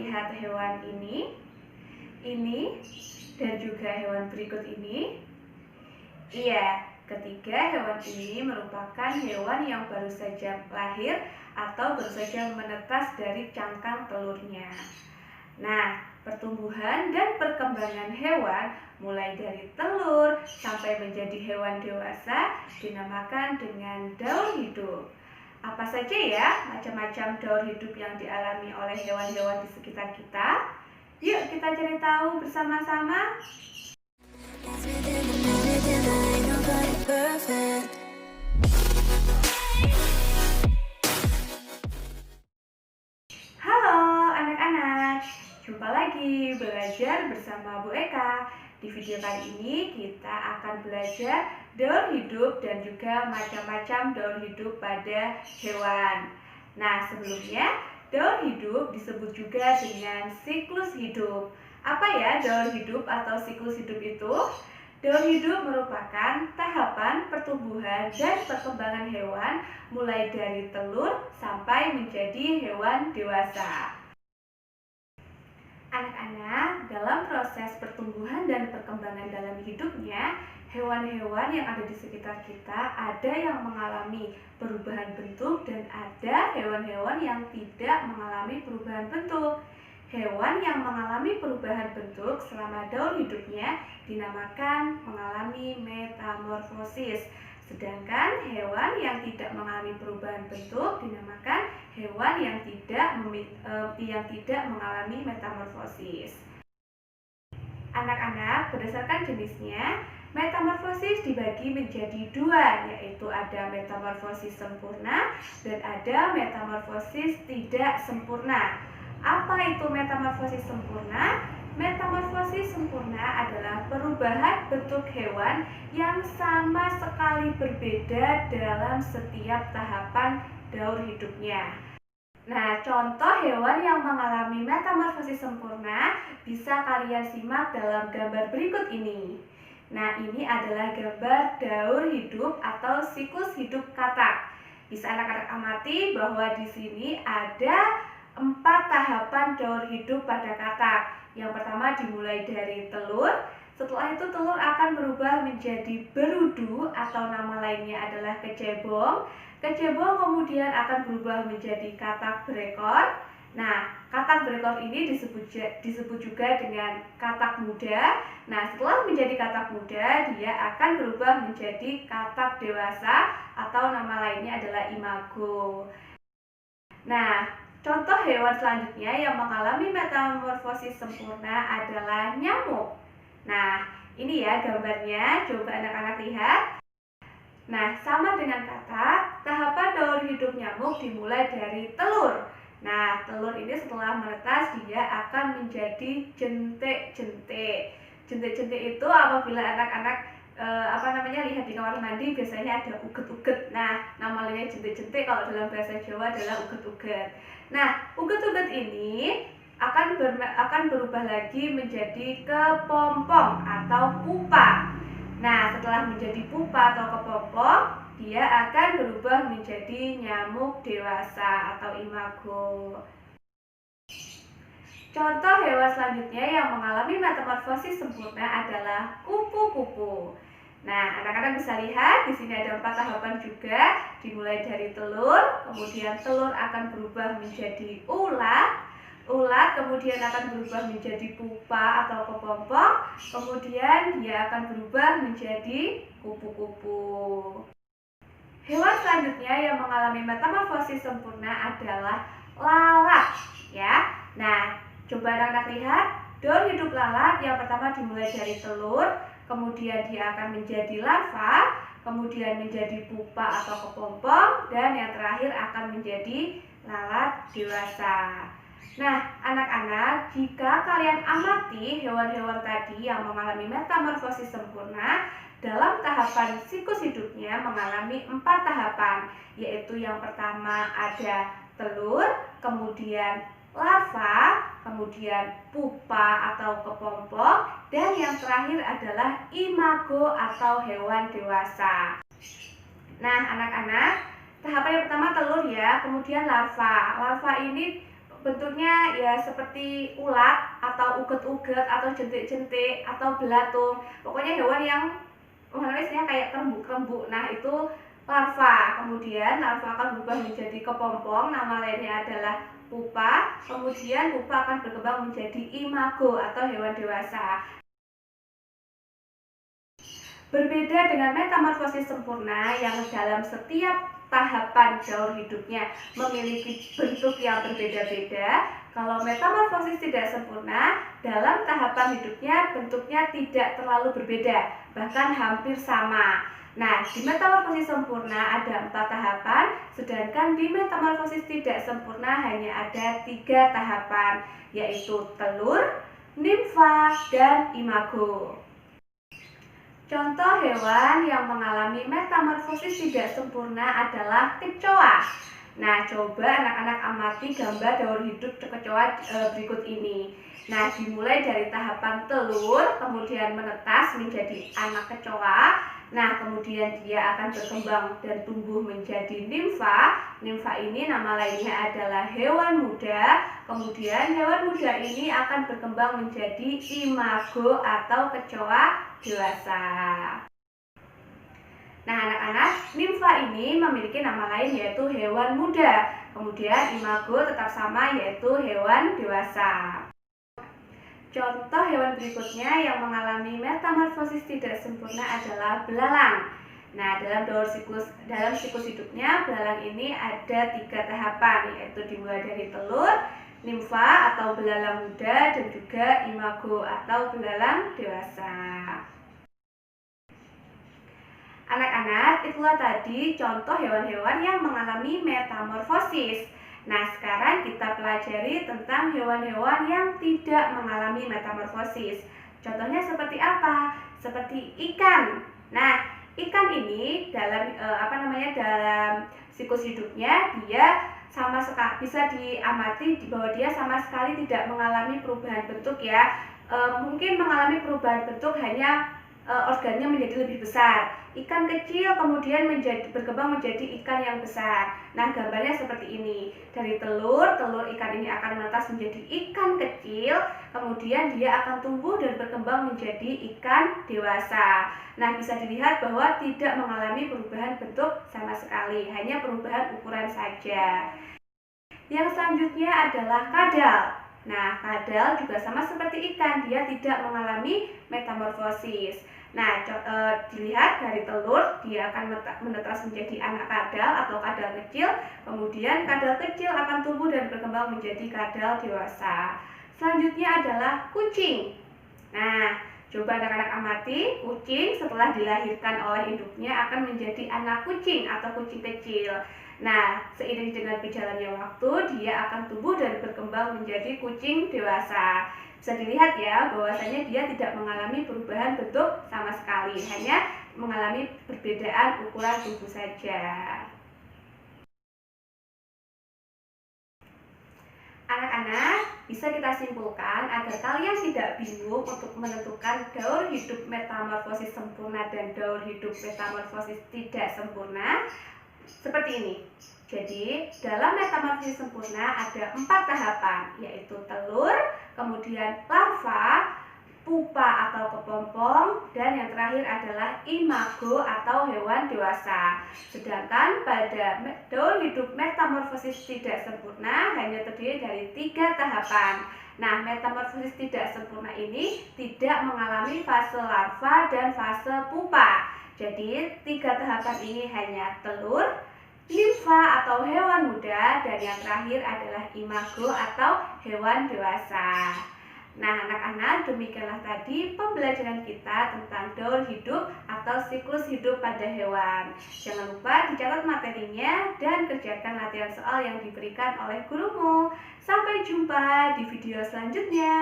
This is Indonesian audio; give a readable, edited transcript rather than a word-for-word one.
melihat hewan ini, dan juga hewan berikut ini? Iya, ketiga hewan ini merupakan hewan yang baru saja lahir atau baru saja menetas dari cangkang telurnya. Nah, pertumbuhan dan perkembangan hewan mulai dari telur sampai menjadi hewan dewasa dinamakan dengan daur hidup. Apa saja ya macam-macam daur hidup yang dialami oleh hewan-hewan di sekitar kita? Yuk kita cari tahu bersama-sama. Halo anak-anak, jumpa lagi belajar bersama Bu Eka. Di video kali ini kita akan belajar daur hidup dan juga macam-macam daur hidup pada hewan. Nah, sebelumnya daur hidup disebut juga dengan siklus hidup. Apa ya daur hidup atau siklus hidup itu? Daur hidup merupakan tahapan pertumbuhan dan perkembangan hewan mulai dari telur sampai menjadi hewan dewasa. Anak-anak, dalam proses pertumbuhan dan perkembangan dalam hidupnya, hewan-hewan yang ada di sekitar kita ada yang mengalami perubahan bentuk dan ada hewan-hewan yang tidak mengalami perubahan bentuk. Hewan yang mengalami perubahan bentuk selama daur hidupnya dinamakan mengalami metamorfosis. Sedangkan hewan yang tidak mengalami perubahan bentuk dinamakan hewan yang tidak mengalami metamorfosis. Anak-anak, berdasarkan jenisnya, metamorfosis dibagi menjadi dua, yaitu ada metamorfosis sempurna dan ada metamorfosis tidak sempurna. Apa itu metamorfosis sempurna? Metamorfosis sempurna adalah perubahan bentuk hewan yang sama sekali berbeda dalam setiap tahapan daur hidupnya. Nah, contoh hewan yang mengalami metamorfosis sempurna bisa kalian simak dalam gambar berikut ini. Nah, ini adalah gambar daur hidup atau siklus hidup katak. Bisa anak-anak amati bahwa di sini ada 4 tahapan daur hidup pada katak. Yang pertama dimulai dari telur, setelah itu telur akan berubah menjadi berudu atau nama lainnya adalah kecebong. Kecebong kemudian akan berubah menjadi katak berekor. Nah, katak berekor ini disebut juga dengan katak muda. Nah, setelah menjadi katak muda, dia akan berubah menjadi katak dewasa atau nama lainnya adalah imago. Nah, contoh hewan selanjutnya yang mengalami metamorfosis sempurna adalah nyamuk. Nah, ini ya gambarnya, coba anak-anak lihat. Nah, sama dengan katak, tahapan daur hidup nyamuk dimulai dari telur. Nah, telur ini setelah menetas dia akan menjadi jentik-jentik. Jentik-jentik itu apabila anak-anak lihat di kamar mandi biasanya ada uget-uget. Nah, namanya jentik-jentik kalau dalam bahasa Jawa adalah uget-uget. Nah, uget-uget ini akan berubah lagi menjadi kepompong atau pupa. Nah, setelah menjadi pupa atau kepompong, dia akan berubah menjadi nyamuk dewasa atau imago. Contoh hewan selanjutnya yang mengalami metamorfosis sempurna adalah kupu-kupu. Nah, anak-anak bisa lihat di sini ada 4 tahapan juga, dimulai dari telur, kemudian telur akan berubah menjadi ulat, kemudian akan berubah menjadi pupa atau kepompong, kemudian dia akan berubah menjadi kupu-kupu. Hewan selanjutnya yang mengalami metamorfosis sempurna adalah lalat, ya. Nah, coba anak-anak lihat, daur hidup lalat yang pertama dimulai dari telur, kemudian dia akan menjadi larva, kemudian menjadi pupa atau kepompong, dan yang terakhir akan menjadi lalat dewasa. Nah, anak-anak, jika kalian amati hewan-hewan tadi yang mengalami metamorfosis sempurna, dalam tahapan siklus hidupnya mengalami 4 tahapan, yaitu yang pertama ada telur, kemudian larva, kemudian pupa atau kepompong, dan yang terakhir adalah imago atau hewan dewasa. Nah, anak-anak, tahapan yang pertama telur ya, kemudian larva. Larva ini bentuknya ya seperti ulat atau uget-uget atau jentik-jentik atau belatung. Pokoknya hewan yang istilahnya kayak kerembuk-kerembuk. Nah, itu larva. Kemudian larva akan berubah menjadi kepompong, nama lainnya adalah pupa. Kemudian pupa akan berkembang menjadi imago atau hewan dewasa. Berbeda dengan metamorfosis sempurna yang dalam setiap tahapan daur hidupnya memiliki bentuk yang berbeda-beda, kalau metamorfosis tidak sempurna, dalam tahapan hidupnya bentuknya tidak terlalu berbeda, bahkan hampir sama. Nah, di metamorfosis sempurna ada 4 tahapan, sedangkan di metamorfosis tidak sempurna hanya ada 3 tahapan, yaitu telur, nimfa, dan imago. Contoh hewan yang mengalami metamorfosis tidak sempurna adalah kecoa. Nah, coba anak-anak amati gambar daur hidup kecoa berikut ini. Nah, dimulai dari tahapan telur, kemudian menetas menjadi anak kecoa. Nah, kemudian dia akan berkembang dan tumbuh menjadi nimfa. Nimfa ini nama lainnya adalah hewan muda. Kemudian hewan muda ini akan berkembang menjadi imago atau kecoa dewasa. Nah, anak-anak, nimfa ini memiliki nama lain yaitu hewan muda. Kemudian imago tetap sama yaitu hewan dewasa. Contoh hewan berikutnya yang mengalami metamorfosis tidak sempurna adalah belalang. Nah, dalam siklus hidupnya, belalang ini ada 3 tahapan, yaitu dimulai dari telur, nimfa atau belalang muda, dan juga imago atau belalang dewasa. Anak-anak, itulah tadi contoh hewan-hewan yang mengalami metamorfosis. Nah, sekarang kita pelajari tentang hewan-hewan yang tidak mengalami metamorfosis. Contohnya seperti apa? Seperti ikan. Nah, ikan ini dalam dalam siklus hidupnya dia sama sekali bisa diamati bahwa dia sama sekali tidak mengalami perubahan bentuk ya. Mungkin mengalami perubahan bentuk hanya organnya menjadi lebih besar. Ikan kecil kemudian berkembang menjadi ikan yang besar. Nah, gambarnya seperti ini. Dari telur ikan ini akan menetas menjadi ikan kecil, kemudian dia akan tumbuh dan berkembang menjadi ikan dewasa. Nah, bisa dilihat bahwa tidak mengalami perubahan bentuk sama sekali, hanya perubahan ukuran saja. Yang selanjutnya adalah kadal. Nah, kadal juga sama seperti ikan, dia tidak mengalami metamorfosis. Nah, dilihat dari telur, dia akan menetas menjadi anak kadal atau kadal kecil. Kemudian kadal kecil akan tumbuh dan berkembang menjadi kadal dewasa. Selanjutnya adalah kucing. Nah, coba anak-anak amati, kucing setelah dilahirkan oleh induknya akan menjadi anak kucing atau kucing kecil. Nah, seiring dengan berjalannya waktu, dia akan tumbuh dan berkembang menjadi kucing dewasa. Bisa dilihat ya, bahwasanya dia tidak mengalami perubahan bentuk sama sekali, hanya mengalami perbedaan ukuran tubuh saja. Anak-anak, bisa kita simpulkan agar kalian tidak bingung untuk menentukan daur hidup metamorfosis sempurna dan daur hidup metamorfosis tidak sempurna. Seperti ini. Jadi, dalam metamorfosis sempurna ada 4 tahapan, yaitu telur, kemudian larva, pupa atau kepompong, dan yang terakhir adalah imago atau hewan dewasa. Sedangkan pada daur hidup metamorfosis tidak sempurna hanya terdiri dari 3 tahapan. Nah, metamorfosis tidak sempurna ini tidak mengalami fase larva dan fase pupa. Jadi, 3 tahapan ini hanya telur, nimfa atau hewan muda, dan yang terakhir adalah imago atau hewan dewasa. Nah, anak-anak, demikianlah tadi pembelajaran kita tentang daur hidup atau siklus hidup pada hewan. Jangan lupa dicatat materinya dan kerjakan latihan soal yang diberikan oleh gurumu. Sampai jumpa di video selanjutnya.